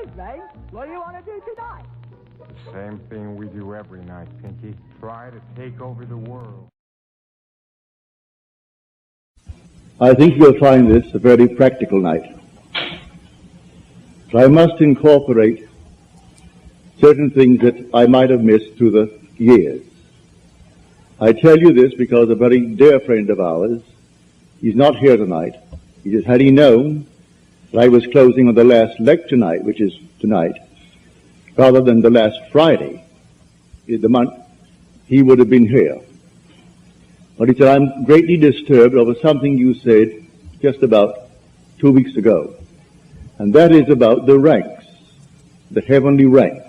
evening. What do you want to do tonight? The same thing we do every night, Pinky. Try to take over the world. I think you'll find this a very practical night. So I must incorporate certain things that I might have missed through the years. I tell you this because a very dear friend of ours, he's not here tonight. He says, had he known that I was closing on the last lecture night, which is tonight, rather than the last Friday in the month, he would have been here. But he said, I'm greatly disturbed over something you said just about 2 weeks ago. And that is about the ranks, the heavenly ranks.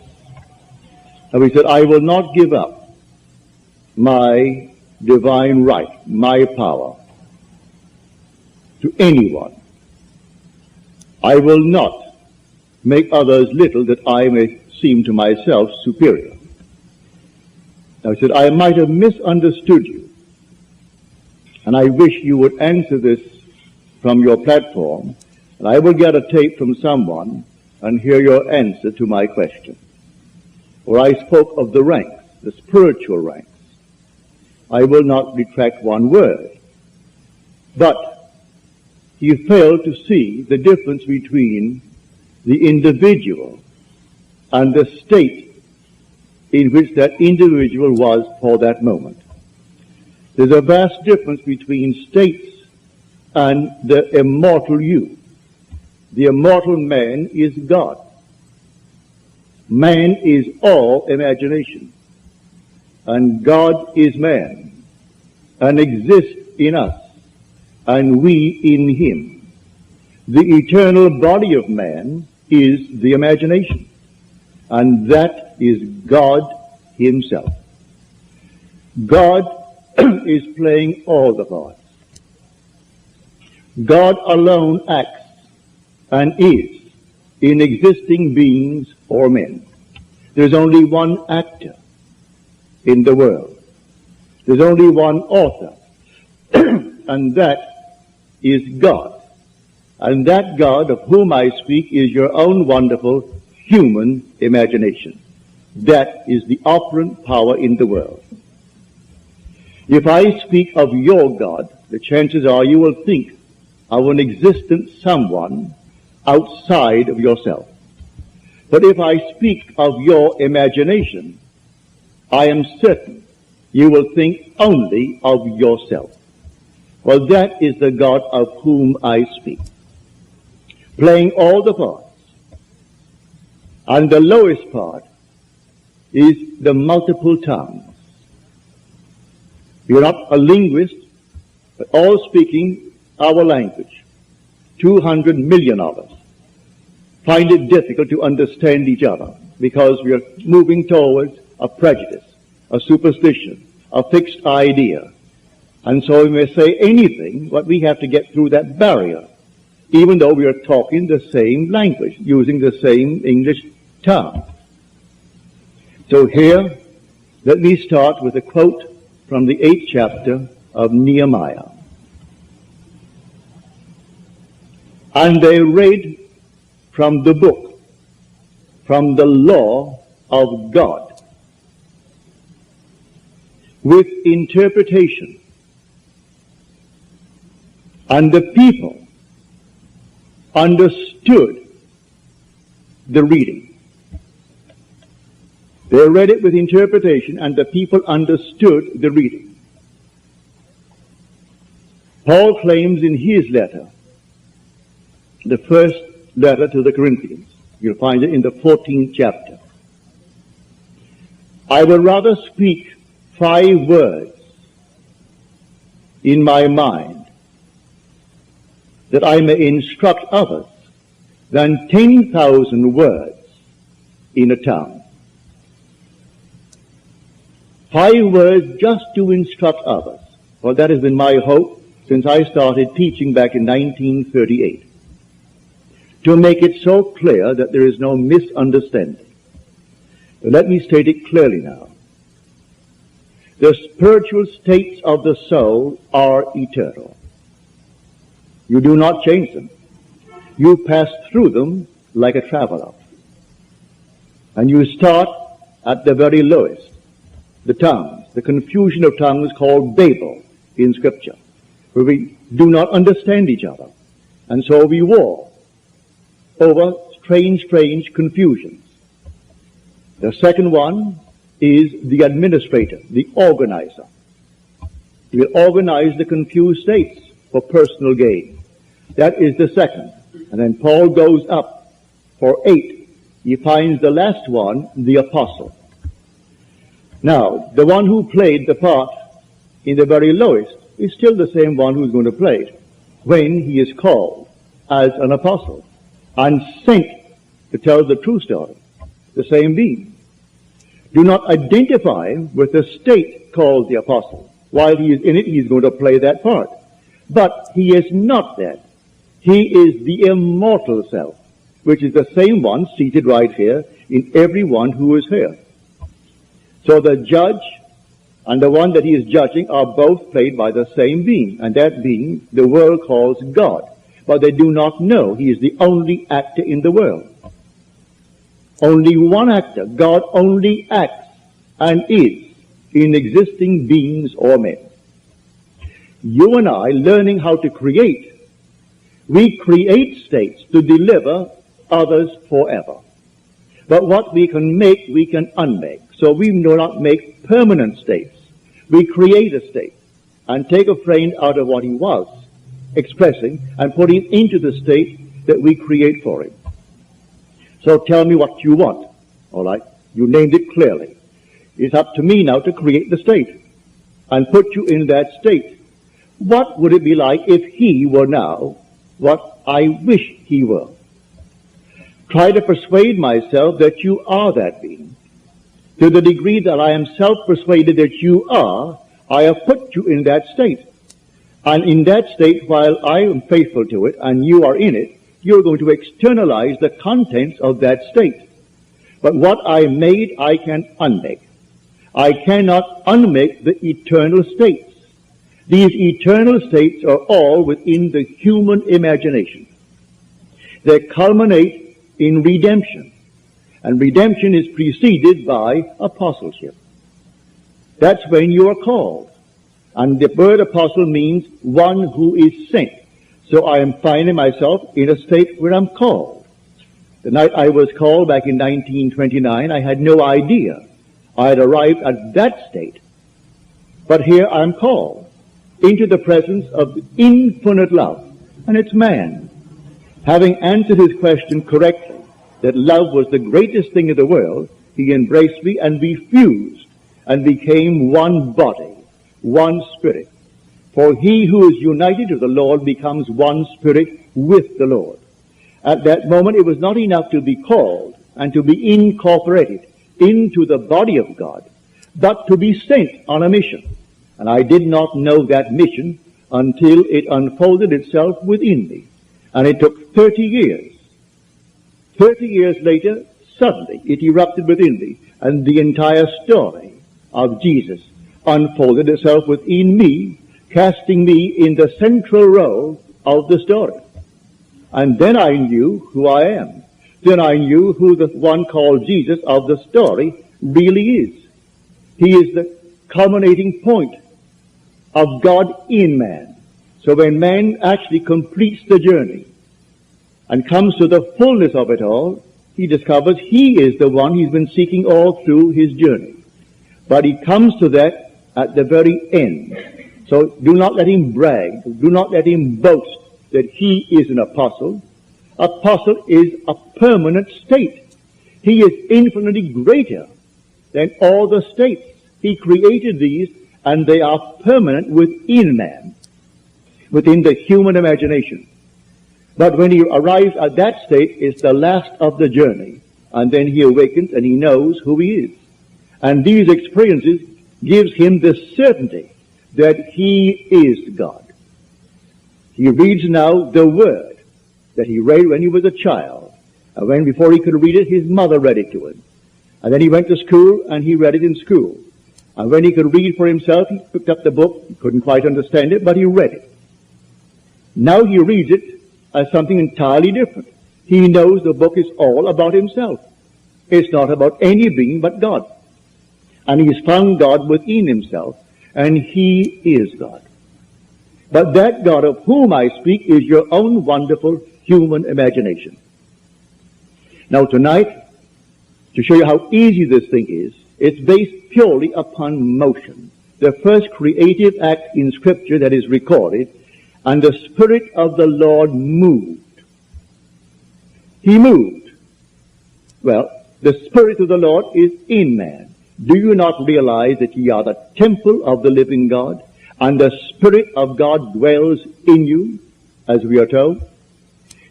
And he said, I will not give up my divine right, my power, to anyone. I will not make others little that I may seem to myself superior. Now he said, I might have misunderstood you, and I wish you would answer this from your platform, and I will get a tape from someone and hear your answer to my question. For I spoke of the ranks, the spiritual ranks. I will not retract one word. But he failed to see the difference between the individual and the state in which that individual was for that moment. There's a vast difference between states and the immortal you. The immortal man is God. Man is all imagination. And God is man, and exists in us, and we in him. The eternal body of man is the imagination, and that is God himself. God is playing all the parts. God alone acts and is in existing beings or men. There's only one actor in the world. There's only one author, and that is God. And that God of whom I speak is your own wonderful human imagination. That is the operant power in the world. If I speak of your God, the chances are you will think of an existent someone outside of yourself. But if I speak of your imagination, I am certain you will think only of yourself. Well, that is the God of whom I speak, playing all the parts. And the lowest part is the multiple tongues. You're not a linguist, but all speaking our language. 200 million of us find it difficult to understand each other because we are moving towards a prejudice, a superstition, a fixed idea. And so we may say anything, but we have to get through that barrier, even though we are talking the same language, using the same English tongue. So here, let me start with a quote from the 8th chapter of Nehemiah. And they read from the book, from the law of God, with interpretation. And the people understood the reading. They read it with interpretation, and the people understood the reading. Paul claims in his letter, the first letter to the Corinthians, you'll find it in the 14th chapter, I would rather speak 5 words in my mind that I may instruct others than 10,000 words in a tongue. 5 words just to instruct others. Well, that has been my hope since I started teaching back in 1938. To make it so clear that there is no misunderstanding. But let me state it clearly now. The spiritual states of the soul are eternal. You do not change them. You pass through them like a traveler. And you start at the very lowest, the tongues, the confusion of tongues called Babel in Scripture, where we do not understand each other. And so we war over strange confusions. The second one is the administrator, the organizer. He will organize the confused states for personal gain. That is the second. And then Paul goes up for 8. He finds the last one, the apostle. Now, the one who played the part in the very lowest is still the same one who's going to play it when he is called as an apostle and sent to tell the true story, the same being. Do not identify him with the state called the apostle. While he is in it, he is going to play that part. But he is not that. He is the immortal self, which is the same one seated right here in everyone who is here. So the judge and the one that he is judging are both played by the same being, and that being the world calls God. But they do not know he is the only actor in the world. Only one actor. God only acts and is in existing beings or men. You and I, learning how to create, we create states to deliver others forever. But what we can make, we can unmake. So we do not make permanent states. We create a state and take a friend out of what he was expressing and put him into the state that we create for him. So tell me what you want. All right? You named it clearly. It's up to me now to create the state and put you in that state. What would it be like if he were now what I wish he were? Try to persuade myself that you are that being. To the degree that I am self-persuaded that you are, I have put you in that state. And in that state, while I am faithful to it and you are in it, you're going to externalize the contents of that state. But what I made, I can unmake. I cannot unmake the eternal states. These eternal states are all within the human imagination. They culminate in redemption. And redemption is preceded by apostleship. That's when you are called. And the word apostle means one who is sent. So I am finding myself in a state where I'm called. The night I was called back in 1929, I had no idea I had arrived at that state. But here I'm called into the presence of infinite love. And it's man. Having answered his question correctly, that love was the greatest thing in the world, he embraced me and we fused and became one body, one spirit. For he who is united to the Lord becomes one spirit with the Lord. At that moment, it was not enough to be called and to be incorporated into the body of God, but to be sent on a mission. And I did not know that mission until it unfolded itself within me. And it took 30 years. 30 years later, suddenly it erupted within me, and the entire story of Jesus unfolded itself within me, casting me in the central role of the story. And then I knew who I am. Then I knew who the one called Jesus of the story really is. He is the culminating point of God in man. So when man actually completes the journey and comes to the fullness of it all, he discovers he is the one he's been seeking all through his journey. But he comes to that at the very end. So do not let him brag. Do not let him boast that he is an apostle. Apostle is a permanent state. He is infinitely greater than all the states. He created these, and they are permanent within man, within the human imagination. But when he arrives at that state, it's the last of the journey. And then he awakens and he knows who he is. And these experiences gives him the certainty that he is God. He reads now the word that he read when he was a child. And when before he could read it, his mother read it to him. And then he went to school and he read it in school. And when he could read for himself, he picked up the book. He couldn't quite understand it, but he read it. Now he reads it as something entirely different. He knows the book is all about himself. It's not about any being but God. And he's found God within himself, and he is God. But that God of whom I speak is your own wonderful human imagination. Now tonight, to show you how easy this thing is, it's based purely upon motion. The first creative act in Scripture that is recorded, and the Spirit of the Lord moved. He moved. Well, the Spirit of the Lord is in man. Do you not realize that ye are the temple of the living God, and the Spirit of God dwells in you, as we are told?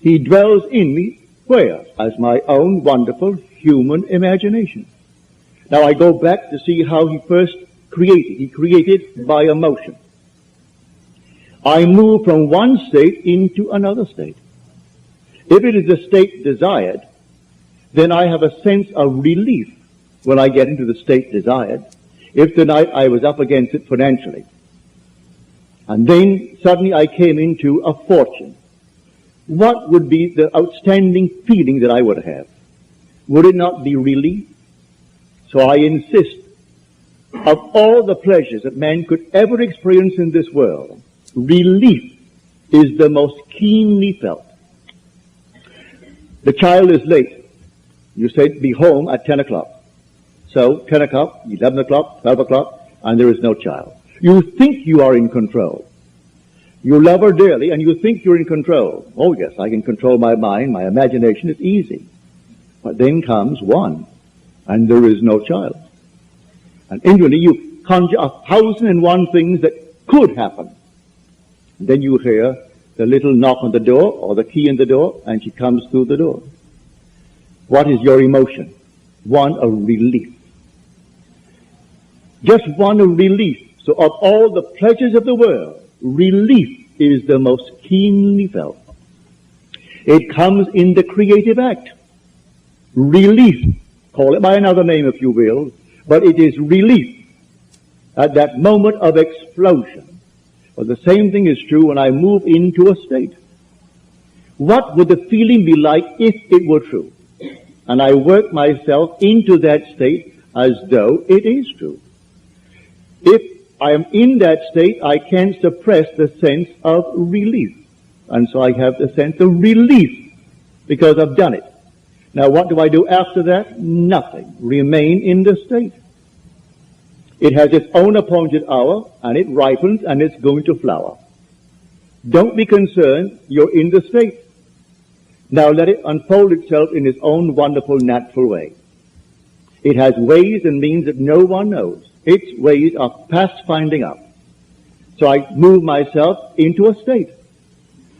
He dwells in me, where? As my own wonderful human imagination. Now I go back to see how he first created. He created by emotion. I move from one state into another state. If it is the state desired, then I have a sense of relief when I get into the state desired. If tonight I was up against it financially, and then suddenly I came into a fortune, what would be the outstanding feeling that I would have? Would it not be relief? So I insist, of all the pleasures that man could ever experience in this world, relief is the most keenly felt. The child is late. You say, be home at 10 o'clock. So 10 o'clock, 11 o'clock, 12 o'clock, and there is no child. You think you are in control. You love her dearly, and you think you're in control. Oh yes, I can control my mind, my imagination, it's easy. But then comes one, and there is no child. And inwardly you conjure 1,001 things that could happen. And then you hear the little knock on the door, or the key in the door, and she comes through the door. What is your emotion? One of relief. Just one of relief. So of all the pleasures of the world, relief is the most keenly felt. It comes in the creative act. Relief. Call it by another name if you will, but it is relief at that moment of explosion. But the same thing is true when I move into a state. What would the feeling be like if it were true? And I work myself into that state as though it is true. If I am in that state, I can't suppress the sense of relief. And so I have the sense of relief because I've done it. Now what do I do after that? Nothing. Remain in the state. It has its own appointed hour, and it ripens, and it's going to flower. Don't be concerned, you're in the state. Now let it unfold itself in its own wonderful natural way. It has ways and means that no one knows. Its ways are past finding out. So I move myself into a state.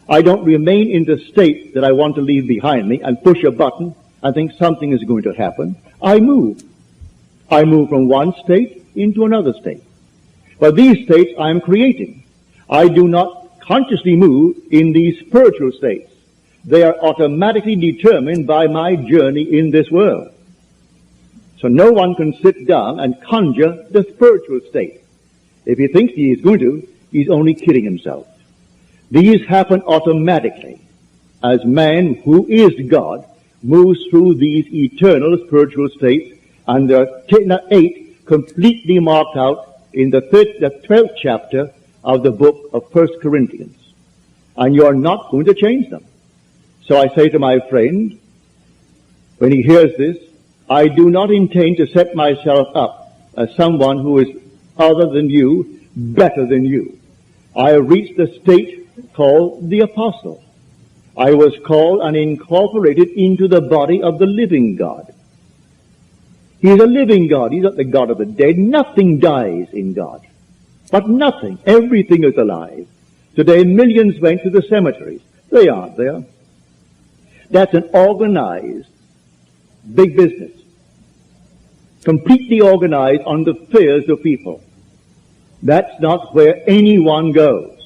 I don't remain in the state that I want to leave behind me and push a button and think something is going to happen. I move. I move from one state into another state. But these states I am creating. I do not consciously move in these spiritual states. They are automatically determined by my journey in this world. So no one can sit down and conjure the spiritual state. If he thinks he is going to, he's only kidding himself. These happen automatically as man who is God moves through these eternal spiritual states, and there are 8 completely marked out in the 12th chapter of the book of 1 Corinthians. And you are not going to change them. So I say to my friend, when he hears this, I do not intend to set myself up as someone who is other than you, better than you. I have reached the state called the apostle. I was called and incorporated into the body of the living God. He is a living God. He's not the God of the dead. Nothing dies in God. But nothing. Everything is alive. Today millions went to the cemeteries. They aren't there. That's an organized big business. Completely organized on the fears of people. That's not where anyone goes.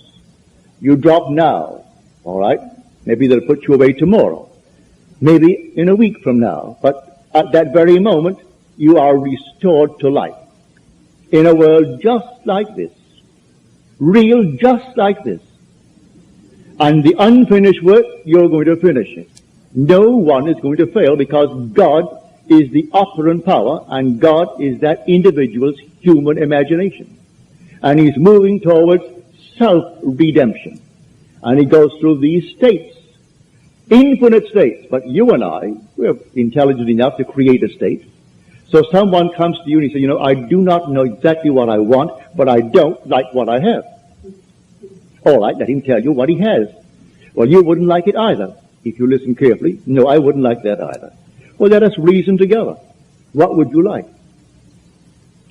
You drop now, all right? Maybe they'll put you away tomorrow. Maybe in a week from now. But at that very moment, you are restored to life. In a world just like this. Real just like this. And the unfinished work, you're going to finish it. No one is going to fail because God is the operant power, and God is that individual's human imagination. And he's moving towards self-redemption. And he goes through these states, infinite states. But you and I, we're intelligent enough to create a state. So someone comes to you and he says, you know, I do not know exactly what I want, but I don't like what I have. All right, let him tell you what he has. Well, you wouldn't like it either. If you listen carefully, no, I wouldn't like that either. Well, let us reason together. What would you like?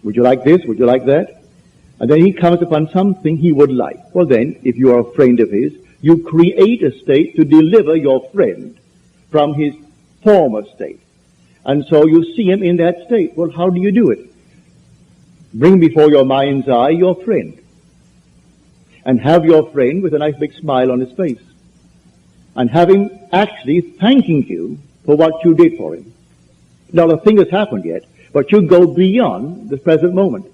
Would you like this? Would you like that? And then he comes upon something he would like. Well then, if you are a friend of his, you create a state to deliver your friend from his former state. And so you see him in that state. Well, how do you do it? Bring before your mind's eye your friend. And have your friend with a nice big smile on his face. And have him actually thanking you for what you did for him. Now, the thing has happened yet, but you go beyond the present moment.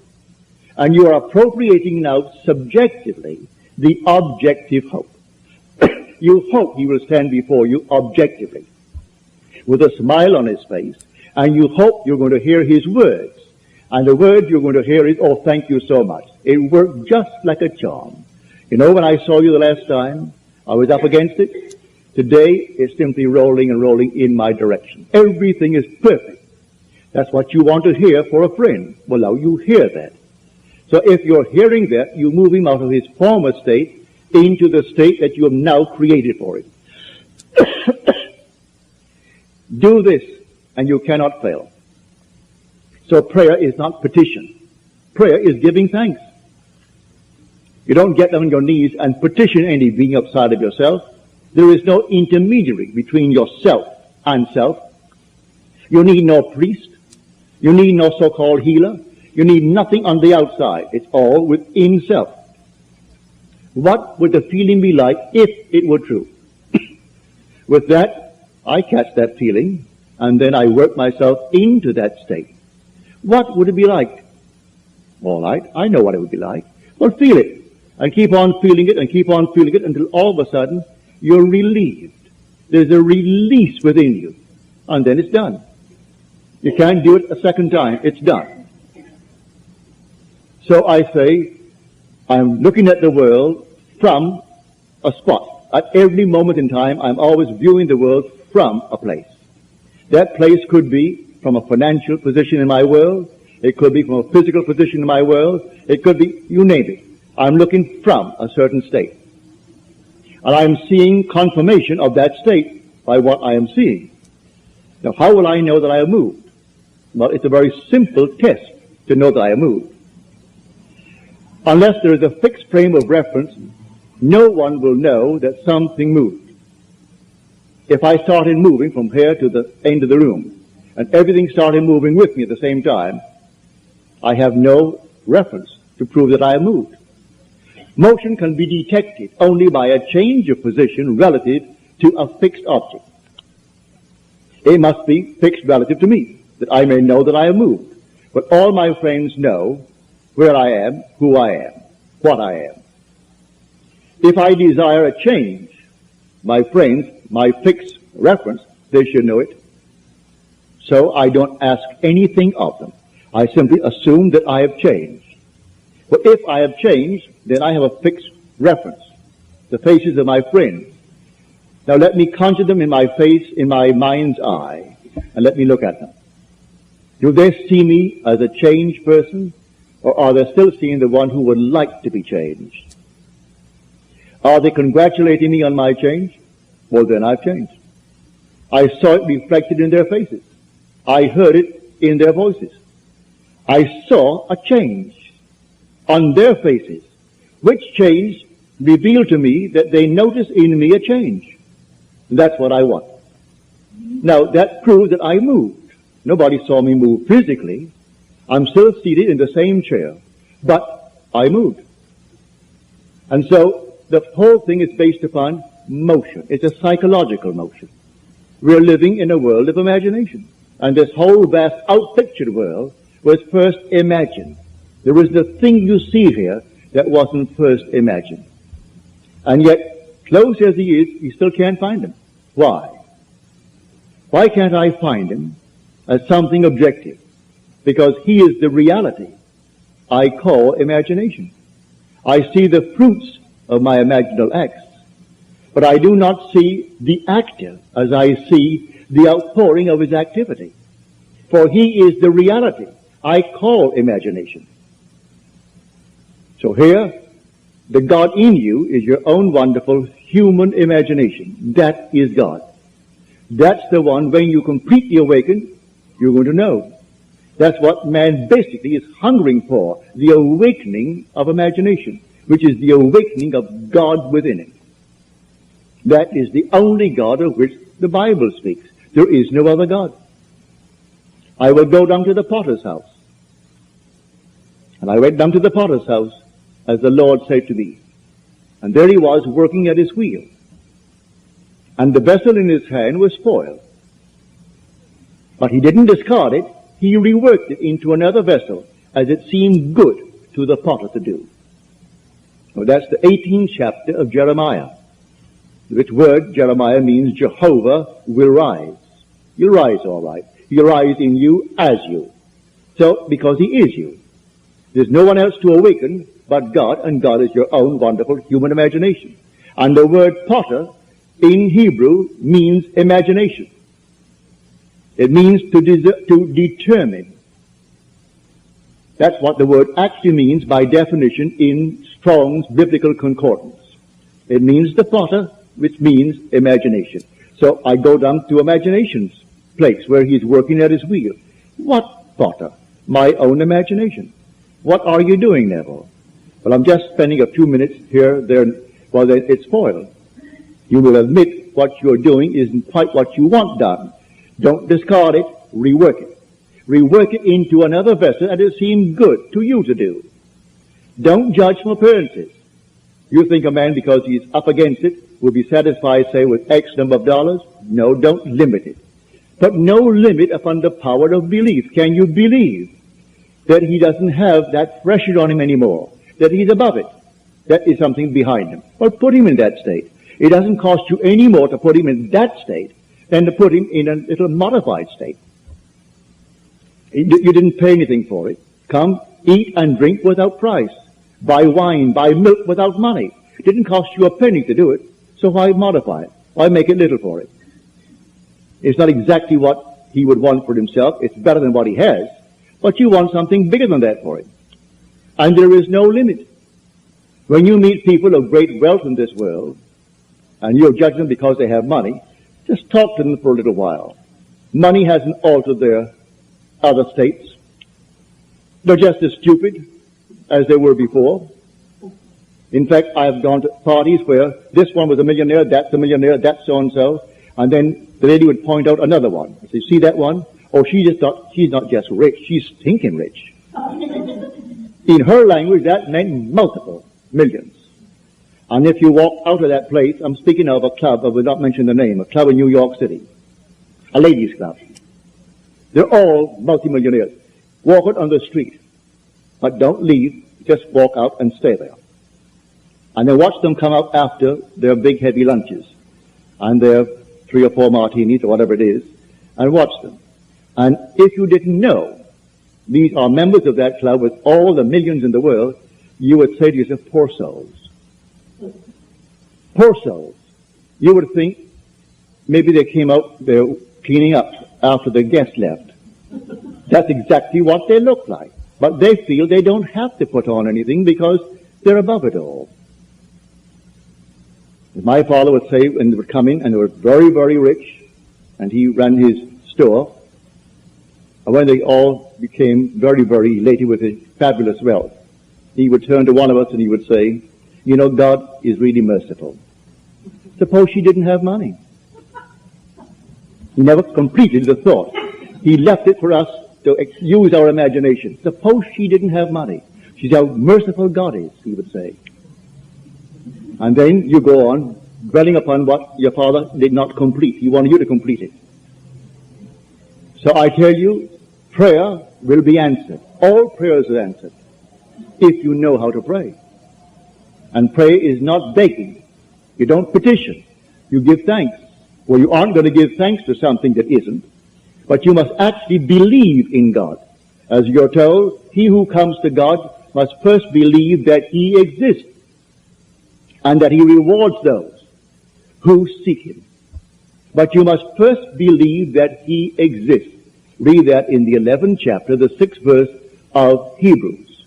And you are appropriating now subjectively the objective hope. You hope he will stand before you objectively with a smile on his face, and you hope you're going to hear his words. And the word you're going to hear is, oh, thank you so much. It worked just like a charm. You know, when I saw you the last time, I was up against it. Today, it's simply rolling and rolling in my direction. Everything is perfect. That's what you want to hear for a friend. Well, now you hear that. So if you're hearing that, you move him out of his former state into the state that you have now created for him. Do this, and you cannot fail. So prayer is not petition. Prayer is giving thanks. You don't get on your knees and petition any being outside of yourself. There is no intermediary between yourself and self. You need no priest. You need no so-called healer. You need nothing on the outside. It's all within self. What would the feeling be like if it were true? With that, I catch that feeling, and then I work myself into that state. What would it be like? All right, I know what it would be like. Well, feel it, and keep on feeling it, and keep on feeling it, until all of a sudden, you're relieved. There's a release within you, and then it's done. You can't do it a second time. It's done. So I say, I'm looking at the world from a spot. At every moment in time, I'm always viewing the world from a place. That place could be from a financial position in my world. It could be from a physical position in my world. It could be, you name it. I'm looking from a certain state. And I'm seeing confirmation of that state by what I am seeing. Now, how will I know that I have moved? Well, it's a very simple test to know that I have moved. Unless there is a fixed frame of reference, no one will know that something moved. If I started moving from here to the end of the room, and everything started moving with me at the same time, I have no reference to prove that I have moved. Motion can be detected only by a change of position relative to a fixed object. It must be fixed relative to me, that I may know that I have moved. But all my friends know where I am, who I am, what I am. If I desire a change, my friends, my fixed reference, they should know it. So I don't ask anything of them. I simply assume that I have changed. But if I have changed, then I have a fixed reference. The faces of my friends. Now let me conjure them in my face, in my mind's eye, and let me look at them. Do they see me as a changed person, or are they still seeing the one who would like to be changed? Are they congratulating me on my change? Well, then I've changed. I saw it reflected in their faces. I heard it in their voices. I saw a change on their faces, which change revealed to me that they noticed in me a change. And that's what I want. Now, that proved that I moved. Nobody saw me move physically. I'm still seated in the same chair, but I moved. And so the whole thing is based upon motion. It's a psychological motion. We're living in a world of imagination. And this whole vast outpictured world was first imagined. There isn't a thing you see here that wasn't first imagined. And yet, close as he is, you still can't find him. Why? Why can't I find him as something objective, because he is the reality I call imagination. I see the fruits of my imaginal acts, but I do not see the actor as I see the outpouring of his activity. For he is the reality I call imagination. So here, the God in you is your own wonderful human imagination. That is God. That's the one, when you completely awaken, you're going to know. That's what man basically is hungering for, the awakening of imagination, which is the awakening of God within it. That is the only God of which the Bible speaks. There is no other God. I will go down to the potter's house. And I went down to the potter's house, as the Lord said to me. And there he was, working at his wheel. And the vessel in his hand was spoiled. But he didn't discard it. He reworked it into another vessel, as it seemed good to the potter to do. Well, that's the 18th chapter of Jeremiah. Which word, Jeremiah, means Jehovah will rise. You'll rise all right. He'll rise in you as you. So, because he is you. There's no one else to awaken but God, and God is your own wonderful human imagination. And the word potter in Hebrew means imagination. It means to determine. That's what the word actually means by definition in Strong's Biblical Concordance. It means the potter, which means imagination. So I go down to imagination's place where he's working at his wheel. What potter? My own imagination. What are you doing, Neville? Well, I'm just spending a few minutes here, there, well, then it's spoiled. You will admit what you're doing isn't quite what you want done. Don't discard it, rework it. Rework it into another vessel that it seems good to you to do. Don't judge from appearances. You think a man, because he's up against it, will be satisfied, say, with X number of dollars? No, don't limit it. But no limit upon the power of belief. Can you believe that he doesn't have that pressure on him anymore? That he's above it? That is something behind him. Well, put him in that state. It doesn't cost you any more to put him in that state than to put him in a little modified state. You didn't pay anything for it. Come, eat and drink without price. Buy wine, buy milk without money. It didn't cost you a penny to do it, so why modify it? Why make it little for it? It's not exactly what he would want for himself. It's better than what he has, but you want something bigger than that for it. And there is no limit. When you meet people of great wealth in this world, and you judge them because they have money, just talk to them for a little while. Money hasn't altered their other states. They're just as stupid as they were before. In fact, I've gone to parties where this one was a millionaire, that's so-and-so, and then the lady would point out another one. Say, see that one? Oh, she's not just rich, she's stinking rich. In her language, that meant multiple millions. And if you walk out of that place, I'm speaking of a club, I will not mention the name, a club in New York City, a ladies' club. They're all multimillionaires. Walk out on the street, but don't leave, just walk out and stay there. And then watch them come out after their big heavy lunches and their 3 or 4 martinis or whatever it is, and watch them. And if you didn't know these are members of that club with all the millions in the world, you would say to yourself, poor souls. Poor souls. You would think maybe they came out, they're cleaning up after the guests left. That's exactly what they look like. But they feel they don't have to put on anything because they're above it all. My father would say when they would come in and they were very, very rich, and he ran his store, and when they all became very, very elated with his fabulous wealth, he would turn to one of us and he would say, you know, God is really merciful. Suppose she didn't have money. He never completed the thought. He left it for us to use our imagination. Suppose she didn't have money. She's how merciful God is, he would say. And then you go on dwelling upon what your father did not complete. He wanted you to complete it. So I tell you, prayer will be answered. All prayers are answered if you know how to pray. And prayer is not begging. You don't petition. You give thanks. Well, you aren't going to give thanks to something that isn't. but you must actually believe in God. As you're told, he who comes to God must first believe that he exists and that he rewards those who seek him. But you must first believe that he exists. Read that in the 11th chapter, the 6th verse of Hebrews.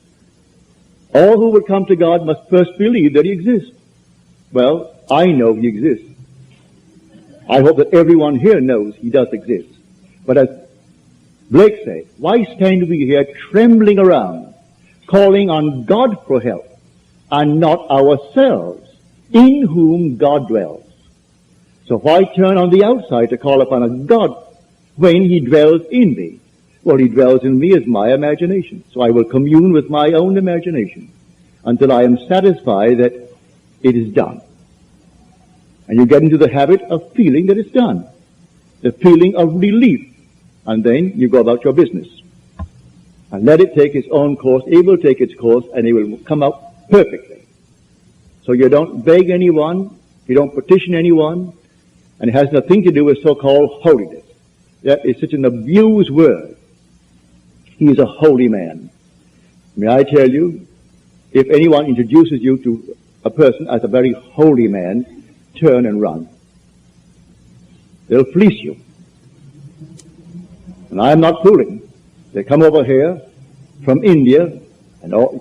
All who will come to God must first believe that he exists. Well, I know he exists. I hope that everyone here knows he does exist. But as Blake said, why stand we here trembling around, calling on God for help, and not ourselves, in whom God dwells? So why turn on the outside to call upon a God when he dwells in me? Well, he dwells in me as my imagination. So I will commune with my own imagination until I am satisfied that it is done. And you get into the habit of feeling that it's done, the feeling of relief, and then you go about your business. And let it take its own course. It will take its course, and it will come out perfectly. So you don't beg anyone, you don't petition anyone, and it has nothing to do with so-called holiness. That is such an abused word. He is a holy man. May I tell you, if anyone introduces you to a person as a very holy man, turn and run. They'll fleece you. And I'm not fooling. They come over here from India, and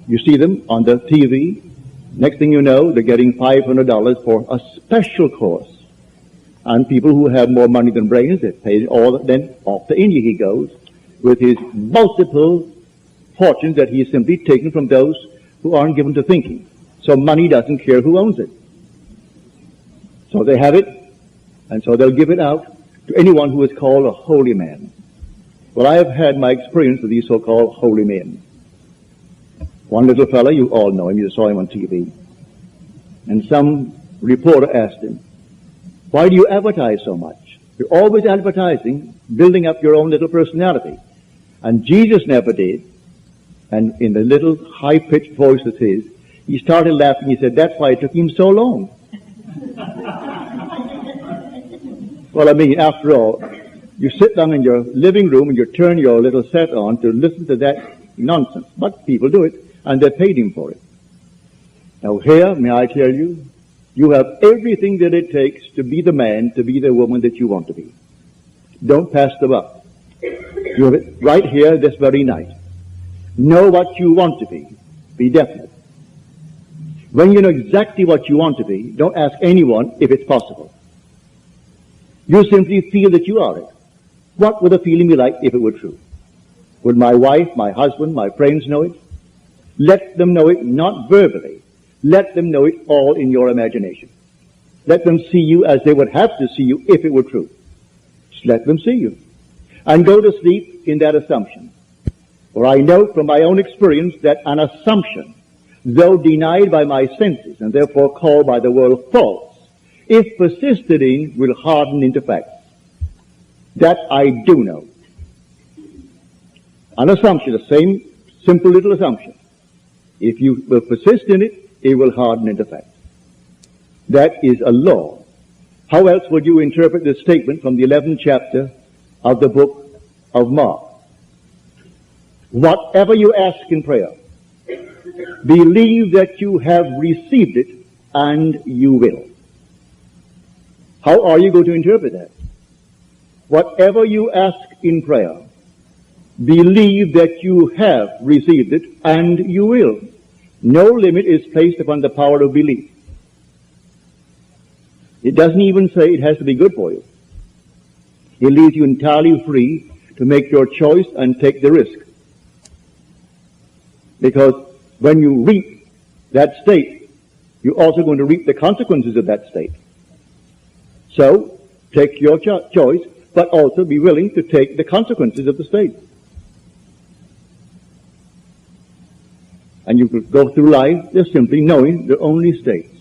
you see them on the TV. Next thing you know, they're getting $500 for a special course. And people who have more money than brains, they pay all. Then off to India he goes with his multiple fortunes that he has simply taken from those who aren't given to thinking. So money doesn't care who owns it. So they have it, and so they'll give it out to anyone who is called a holy man. Well, I have had my experience with these so-called holy men. One little fellow, you all know him, you saw him on TV. And some reporter asked him, why do you advertise so much? You're always advertising, building up your own little personality. And Jesus never did. And in the little high-pitched voice of his, he started laughing. He said, that's why it took him so long. Well, I mean, after all, you sit down in your living room and you turn your little set on to listen to that nonsense. But people do it, and they're paid him for it. Now here, may I tell you, you have everything that it takes to be the man, to be the woman that you want to be. Don't pass the buck. You have it right here this very night. Know what you want to be. Be definite. When you know exactly what you want to be, don't ask anyone if it's possible. You simply feel that you are it. What would the feeling be like if it were true? Would my wife, my husband, my friends know it? Let them know it not verbally. Let them know it all in your imagination. Let them see you as they would have to see you if it were true. Just let them see you. And go to sleep in that assumption. For I know from my own experience that an assumption, though denied by my senses and therefore called by the world false, if persisted in, will harden into facts. That I do know. An assumption, the same simple little assumption. If you will persist in it, it will harden into fact. That is a law. How else would you interpret this statement from the 11th chapter of the book of Mark? Whatever you ask in prayer, believe that you have received it, and you will. How are you going to interpret that? Whatever you ask in prayer, believe that you have received it, and you will. No limit is placed upon the power of belief. It doesn't even say it has to be good for you. It leaves you entirely free to make your choice and take the risk. Because when you reap that state, you're also going to reap the consequences of that state. So, take your choice, but also be willing to take the consequences of the state. And you could go through life just simply knowing there are only states.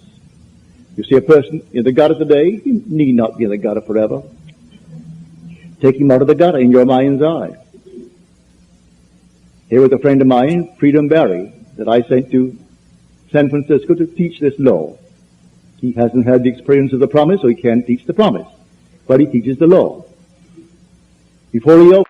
You see a person in the gutter today, he need not be in the gutter forever. Take him out of the gutter in your mind's eye. Here was a friend of mine, Freedom Barry, that I sent to San Francisco to teach this law. He hasn't had the experience of the promise, so he can't teach the promise. But he teaches the law. before he opened.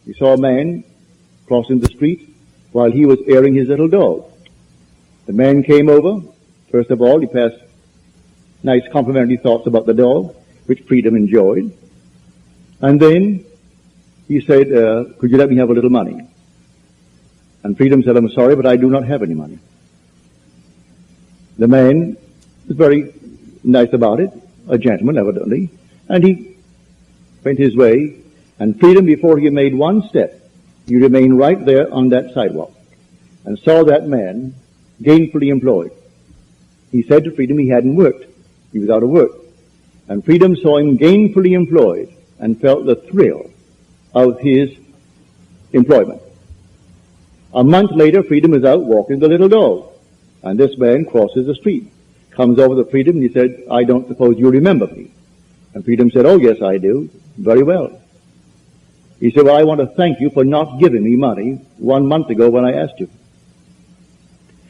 He saw a man crossing the street while he was airing his little dog. The man came over. First of all, he passed nice complimentary thoughts about the dog, which Freedom enjoyed. And then he said, could you let me have a little money? And Freedom said, I'm sorry, but I do not have any money. The man was very nice about it, a gentleman evidently, and he went his way. And Freedom, before he made one step, he remained right there on that sidewalk and saw that man gainfully employed. He said to Freedom he hadn't worked. He was out of work. And Freedom saw him gainfully employed and felt the thrill of his employment. A month later, Freedom is out walking the little dog. And this man crosses the street, comes over to Freedom, and he said, I don't suppose you remember me. And Freedom said, oh, yes, I do. Very well. He said, well, I want to thank you for not giving me money 1 month ago when I asked you.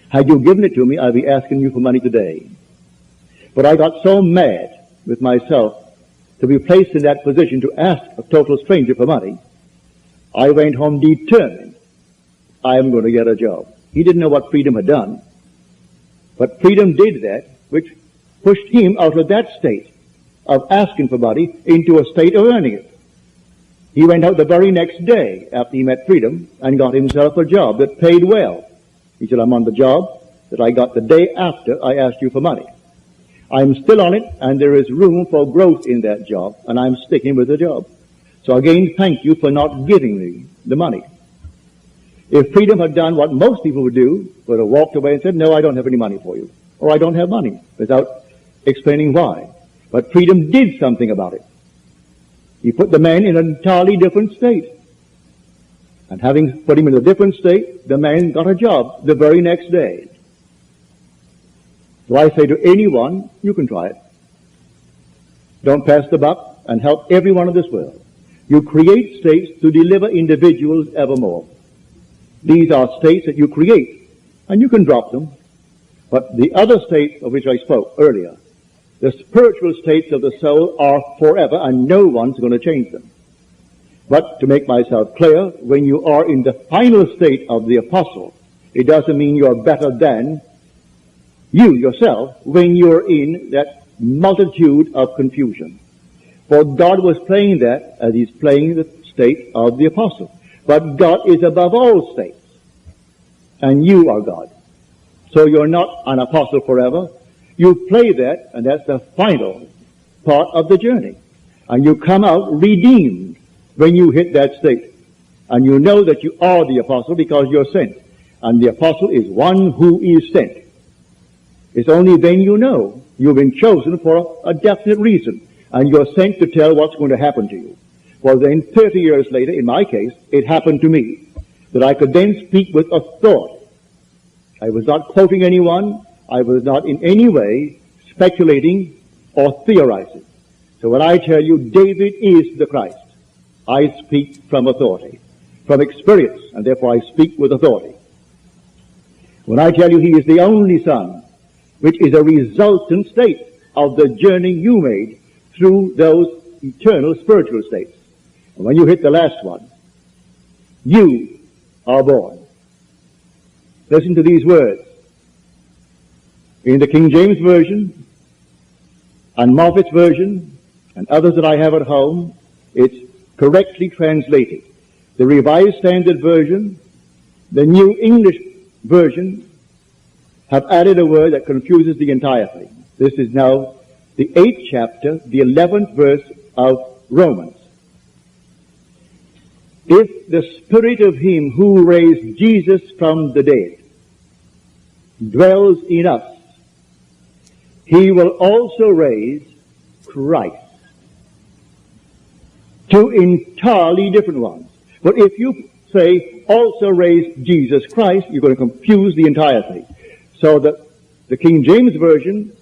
Had you given it to me, I'd be asking you for money today. But I got so mad with myself to be placed in that position to ask a total stranger for money, I went home determined I am going to get a job. He didn't know what Freedom had done, but Freedom did that, which pushed him out of that state of asking for money into a state of earning it. He went out the very next day after he met Freedom and got himself a job that paid well. He said, I'm on the job that I got the day after I asked you for money. I'm still on it, and there is room for growth in that job, and I'm sticking with the job. So again, thank you for not giving me the money. If freedom had done what most people would do, would have walked away and said, no, I don't have any money for you, or I don't have money, without explaining why. But freedom did something about it. He put the man in an entirely different state. And having put him in a different state, the man got a job the very next day. So I say to anyone, you can try it. Don't pass the buck and help everyone in this world. You create states to deliver individuals evermore. These are states that you create, and you can drop them. But the other states of which I spoke earlier, the spiritual states of the soul are forever, and no one's going to change them. But to make myself clear, when you are in the final state of the apostle, it doesn't mean you're better than you yourself when you're in that multitude of confusion. For God was playing that as he's playing the state of the apostle. But God is above all states. And you are God. So you're not an apostle forever. You play that, and that's the final part of the journey. And you come out redeemed when you hit that state. And you know that you are the apostle because you're sent. And the apostle is one who is sent. It's only then you know you've been chosen for a definite reason. And you're sent to tell what's going to happen to you. Well then, 30 years later, in my case, it happened to me that I could then speak with authority. I was not quoting anyone. I was not in any way speculating or theorizing. So when I tell you David is the Christ, I speak from authority, from experience, and therefore I speak with authority. When I tell you he is the only Son, which is a resultant state of the journey you made through those eternal spiritual states. And when you hit the last one, you are born. Listen to these words. In the King James Version and Moffat's Version and others that I have at home, it's correctly translated. The Revised Standard Version, the New English Version, have added a word that confuses the entire thing. This is now the 8th chapter, the 11th verse of Romans. If the Spirit of him who raised Jesus from the dead dwells in us, he will also raise Christ. Two entirely different ones. But if you say also raise Jesus Christ, you're going to confuse the entire thing. So that the King James Version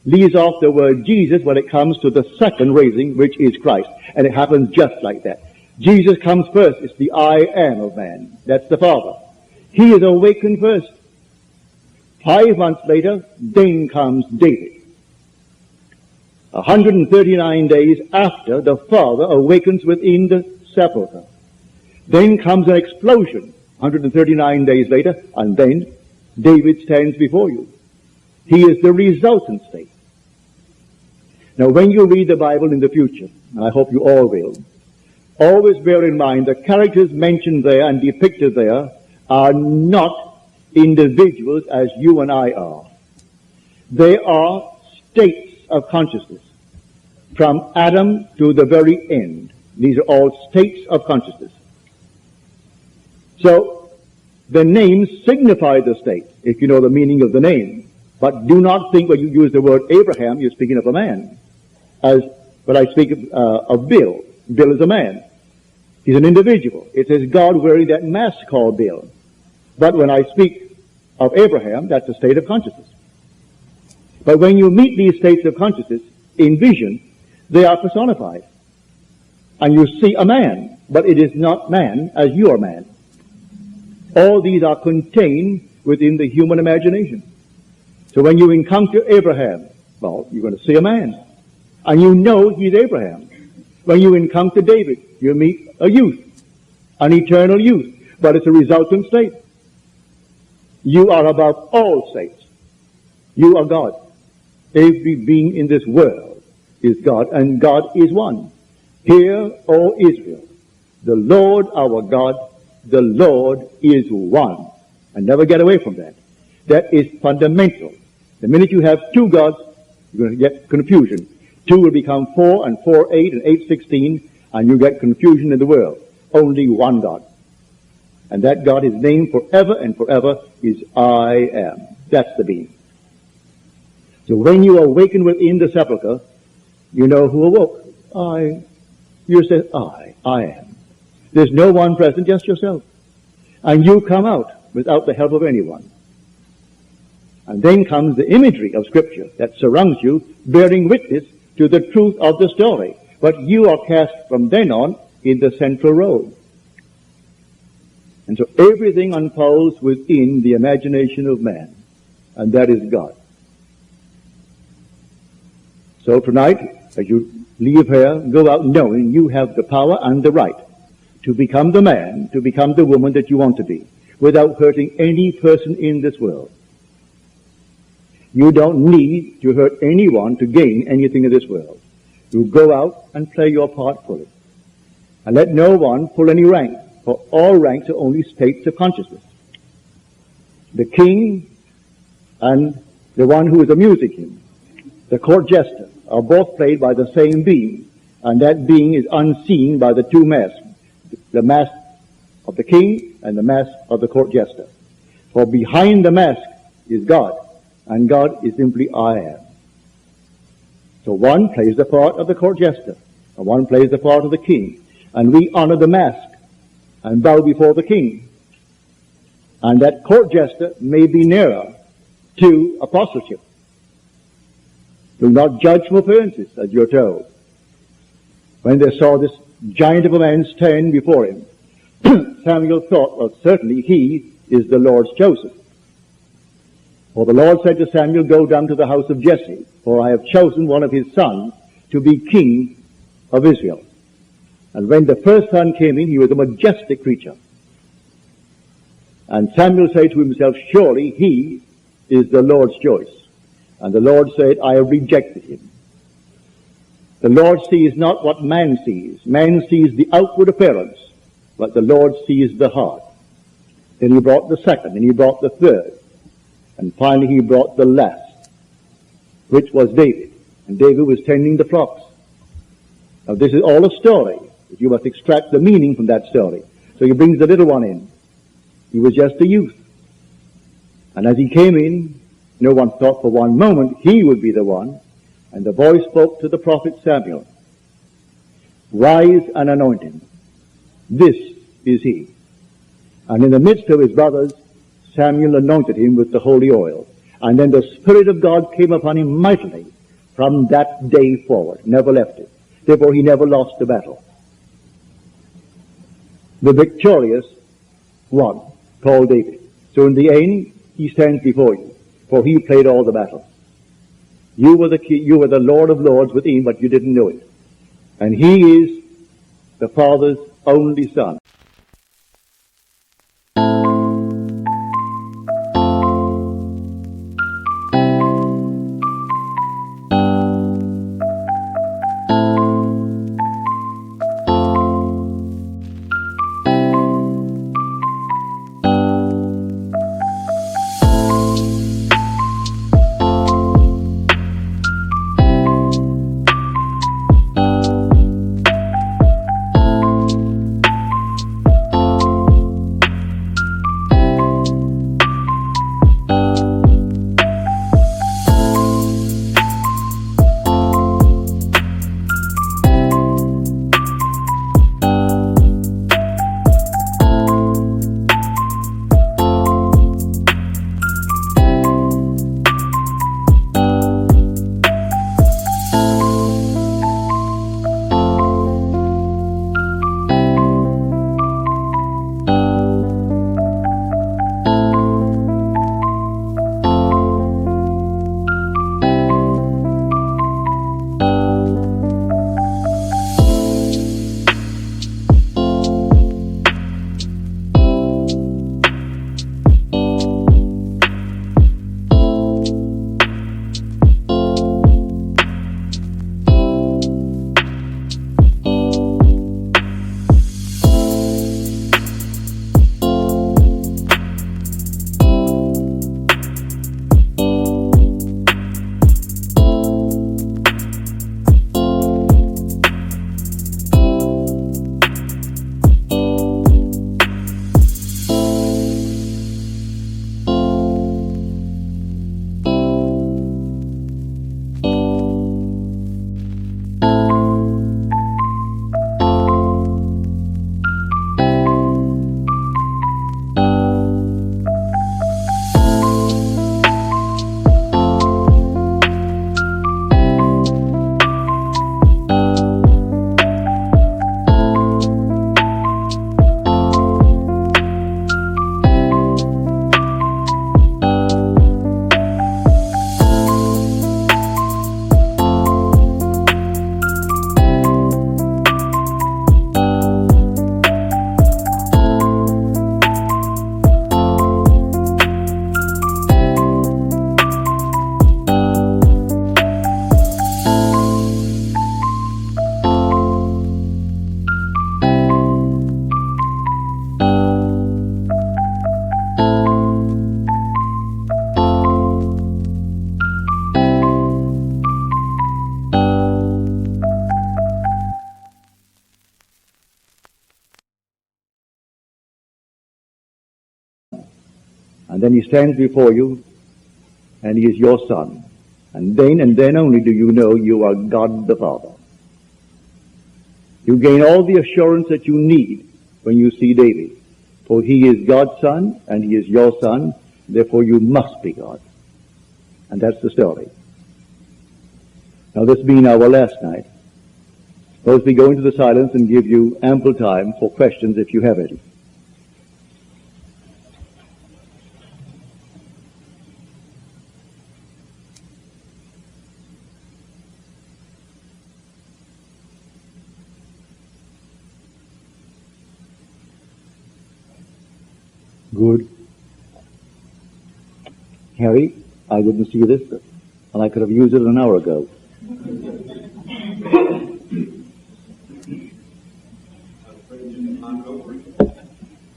leaves off the word Jesus when it comes to the second raising, which is Christ. And it happens just like that. Jesus comes first. It's the I am of man. That's the Father. He is awakened first. 5 months later, then comes David. 139 days after the Father awakens within the sepulchre. Then comes an explosion, 139 days later, and then David stands before you. He is the resultant state. Now, when you read the Bible in the future, and I hope you all will, always bear in mind the characters mentioned there and depicted there are not individuals as you and I are. They are states of consciousness. From Adam to the very end. These are all states of consciousness. So, the names signify the state, if you know the meaning of the name. But do not think when you use the word Abraham, you're speaking of a man. As when I speak of Bill, Bill is a man. He's an individual. It says God wearing that mask called Bill. But when I speak of Abraham, that's a state of consciousness. But when you meet these states of consciousness in vision, they are personified. And you see a man, but it is not man as you are man. All these are contained within the human imagination. So when you encounter Abraham, well, you're going to see a man. And you know he's Abraham. When you encounter David, you meet a youth, an eternal youth. But it's a resultant state. You are above all states. You are God. Every being in this world is God, and God is one. Hear, O Israel, the Lord our God, the Lord is one. And never get away from that. That is fundamental. The minute you have two gods, You're going to get confusion. 2 will become 4, and 4, 8, and 8, 16, and you get confusion in the world. Only one God. And that God, his name forever and forever, is I am. That's the being. So when you awaken within the sepulchre, you know who awoke. You say, I am. There's no one present, just yourself. And you come out without the help of anyone. And then comes the imagery of Scripture that surrounds you, bearing witness to the truth of the story. But you are cast from then on in the central road. And so everything unfolds within the imagination of man. And that is God. So tonight, as you leave here, go out knowing you have the power and the right to become the man, to become the woman that you want to be, without hurting any person in this world. You don't need to hurt anyone to gain anything in this world. You go out and play your part fully. And let no one pull any rank, for all ranks are only states of consciousness. The king and the one who is amusing him, the court jester, are both played by the same being, and that being is unseen by the two masks, the mask of the king and the mask of the court jester. For behind the mask is God, and God is simply I am. So one plays the part of the court jester, and one plays the part of the king, and we honor the mask and bow before the king. And that court jester may be nearer to apostleship. Do not judge from appearances, as you're told. When they saw this giant of a man stand before him, Samuel thought, well, certainly he is the Lord's chosen. For the Lord said to Samuel, go down to the house of Jesse, for I have chosen one of his sons to be king of Israel. And when the first son came in, he was a majestic creature. And Samuel said to himself, surely he is the Lord's choice. And the Lord said, I have rejected him. The Lord sees not what man sees. Man sees the outward appearance, but the Lord sees the heart. Then he brought the second, and he brought the third. And finally he brought the last, which was David. And David was tending the flocks. Now this is all a story. You must extract the meaning from that story. So he brings the little one in. He was just a youth. And as he came in, no one thought for one moment he would be the one. And the voice spoke to the prophet Samuel. Rise and anoint him. This is he. And in the midst of his brothers, Samuel anointed him with the holy oil. And then the Spirit of God came upon him mightily from that day forward. Never left it. Therefore he never lost the battle. The victorious one, called David. So in the end, he stands before you. For he played all the battles. You were the Lord of Lords within, but you didn't know it. And he is the Father's only Son. And then he stands before you, and he is your son. And then only do you know you are God the Father. You gain all the assurance that you need when you see David. For he is God's son, and he is your son, therefore you must be God. And that's the story. Now this being our last night, suppose we go into the silence and give you ample time for questions if you have any. Good. Harry, I didn't see this, and I could have used it an hour ago.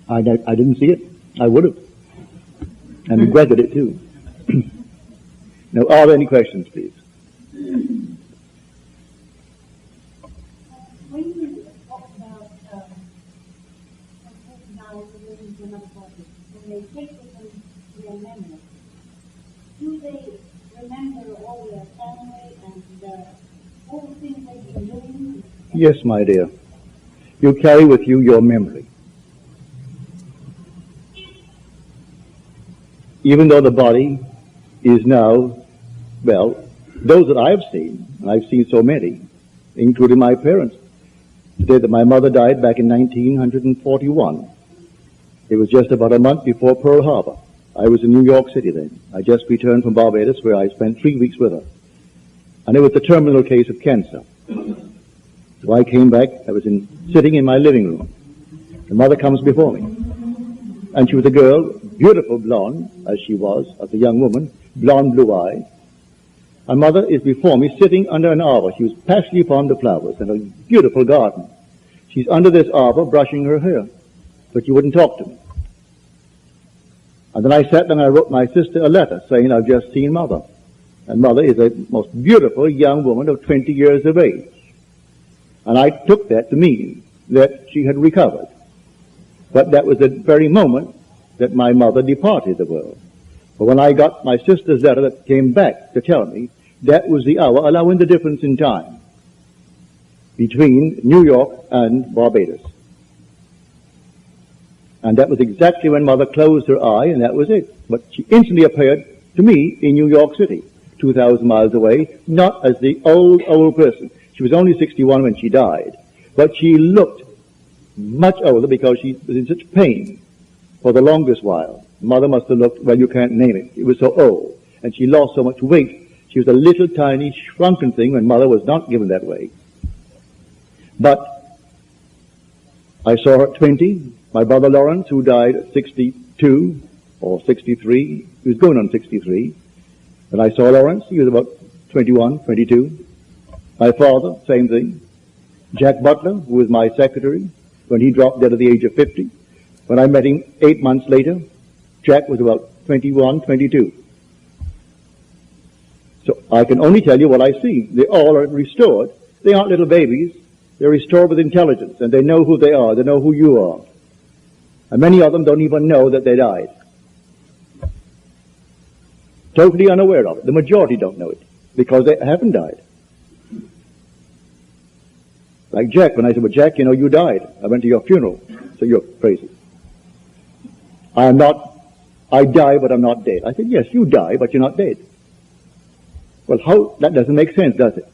I didn't see it. I would have. And regretted it too. Now, are there any questions, please? When you talk about another body, when they take with them their memory, do they remember all their family and all the things they've been doing? Yes, my dear. You carry with you your memory. Even though the body is now, well, those that I've seen, and I've seen so many, including my parents, the day that my mother died back in 1941. It was just about a month before Pearl Harbor. I was in New York City then. I just returned from Barbados, where I spent 3 weeks with her. And it was a terminal case of cancer. So I came back. I was sitting in my living room. The mother comes before me. And she was a girl, beautiful blonde, as she was, as a young woman, blonde, blue eyes. And mother is before me, sitting under an arbor. She was passionately fond of flowers and a beautiful garden. She's under this arbor brushing her hair. But she wouldn't talk to me. And then I sat and I wrote my sister a letter saying, I've just seen mother. And mother is a most beautiful young woman of 20 years of age. And I took that to mean that she had recovered. But that was the very moment that my mother departed the world. But when I got my sister's letter that came back to tell me, that was the hour, allowing the difference in time between New York and Barbados. And that was exactly when mother closed her eye, and that was it. But she instantly appeared to me in New York City, 2,000 miles away, not as the old person. She was only 61 when she died. But she looked much older because she was in such pain for the longest while. Mother must have looked, well, you can't name it. It was so old. And she lost so much weight. She was a little tiny shrunken thing when mother was not given that weight. But I saw her at 20. My brother Lawrence, who died at 62 or 63, he was going on 63. And I saw Lawrence, he was about 21, 22. My father, same thing. Jack Butler, who was my secretary, when he dropped dead at the age of 50. When I met him 8 months later, Jack was about 21, 22. So I can only tell you what I see. They all are restored. They aren't little babies. They're restored with intelligence, and they know who they are. They know who you are. And many of them don't even know that they died. Totally unaware of it. The majority don't know it, because they haven't died. Like Jack, when I said, well, Jack, you know, you died. I went to your funeral. So you're crazy. I die, but I'm not dead. I said, yes, you die, but you're not dead. Well, that doesn't make sense, does it?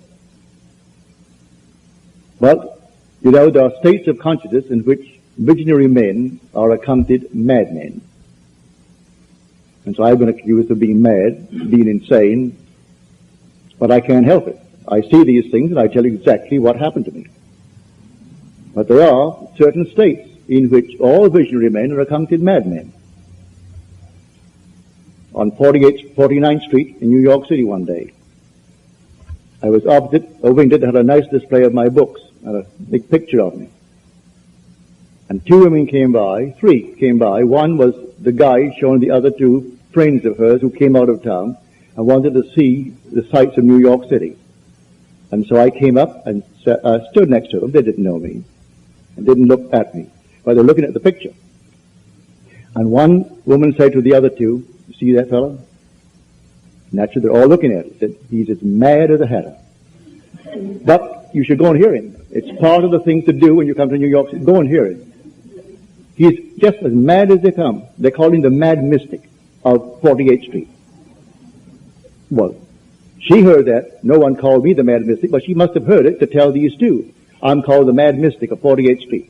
Well, you know, there are states of consciousness in which visionary men are accounted madmen. And so I've been accused of being mad, being insane, but I can't help it. I see these things and I tell you exactly what happened to me. But there are certain states in which all visionary men are accounted madmen. On 49th Street in New York City one day, I was opposite a window that had a nice display of my books and a big picture of me. And two women came by, three came by. One was the guide showing the other two friends of hers who came out of town and wanted to see the sights of New York City. And so I came up and stood next to them. They didn't know me and didn't look at me, but they're looking at the picture. And one woman said to the other two, "You see that fellow?" Naturally, they're all looking at it. Said, "He's as mad as a hatter." But you should go and hear him. It's part of the things to do when you come to New York City. Go and hear him. He's just as mad as they come. They call him the mad mystic of 48th Street. Well, she heard that. No one called me the mad mystic, but she must have heard it to tell these two. I'm called the mad mystic of 48th Street.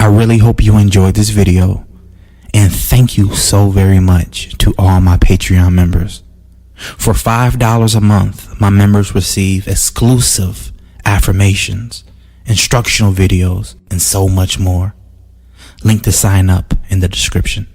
I really hope you enjoyed this video, and thank you so very much to all my Patreon members. For $5 a month, my members receive exclusive affirmations, instructional videos, and so much more. Link to sign up in the description.